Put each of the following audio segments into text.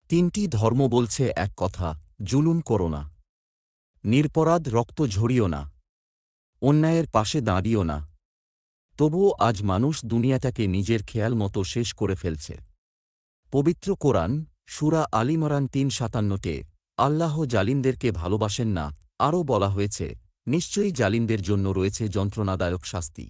তিনটি ধর্ম বলছে এক কথা, জুলুম করো না, নিরপরাধ রক্ত ঝরিও না, অন্যায়ের পাশে দাঁড়িও না। তবুও আজ মানুষ দুনিয়াটাকে নিজের খেয়াল মতো শেষ করে ফেলছে। পবিত্র কোরআন সূরা আল ইমরান ৩:৫৭-তে আল্লাহ জালিমদেরকে ভালোবাসেন না। আরও বলা হয়েছে, নিশ্চয়ই জালিমদের জন্য রয়েছে যন্ত্রণাদায়ক শাস্তি।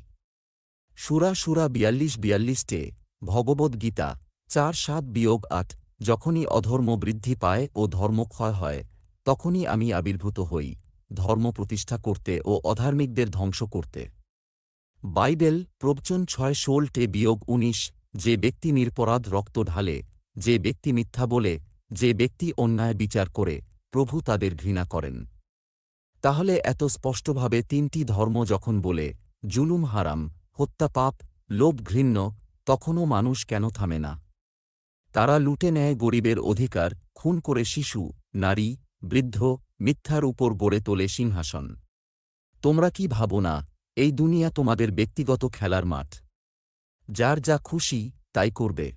সূরা ৪২-৪২-তে ভগবদ্গীতা ৪:৭-৮, যখনই অধর্ম বৃদ্ধি পায় ও ধর্ম ক্ষয় হয়, তখনই আমি আবির্ভূত হই, ধর্ম প্রতিষ্ঠা করতে ও অধার্মিকদের ধ্বংস করতে। বাইবেল প্রবচন ৬:১৬-১৯, যে ব্যক্তি নিরপরাধ রক্ত ঢালে, যে ব্যক্তি মিথ্যা বলে, যে ব্যক্তি অন্যায় বিচার করে, প্রভু তাদের ঘৃণা করেন। তাহলে এত স্পষ্টভাবে তিনটি ধর্ম যখন বলে জুলুম হারাম, হত্যা পাপ, লোভ ঘৃণ্য, তখনও মানুষ কেন থামে না? তারা লুটে নেয় গরিবের অধিকার, খুন করে শিশু, নারী, বৃদ্ধ, মিথ্যার উপর গড়ে তোলে সিংহাসন। তোমরা কি ভাবো না, এই দুনিয়া তোমাদের ব্যক্তিগত খেলার মাঠ? যার যা খুশি তাই করবে।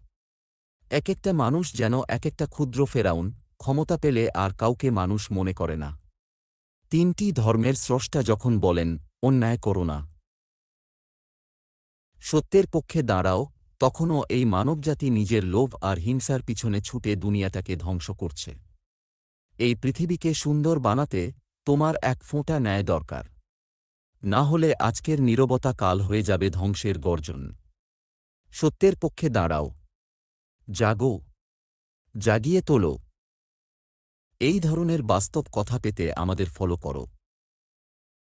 এক একটা মানুষ যেন এক একটা ক্ষুদ্র ফেরাউন, ক্ষমতা পেলে আর কাউকে মানুষ মনে করে না। তিনটি ধর্মের স্রষ্টা যখন বলেন, অন্যায় করো না, সত্যের পক্ষে দাঁড়াও, তখনও এই মানবজাতি নিজের লোভ আর হিংসার পিছনে ছুটে দুনিয়াটাকে ধ্বংস করছে। এই পৃথিবীকে সুন্দর বানাতে তোমার এক ফোঁটা ন্যায় দরকার। না হলে আজকের নীরবতা কাল হয়ে যাবে ধ্বংসের গর্জন। সত্যের পক্ষে দাঁড়াও, জাগো, জাগিয়ে তোলো। এই ধরনের বাস্তব কথা পেতে আমাদের ফলো করো।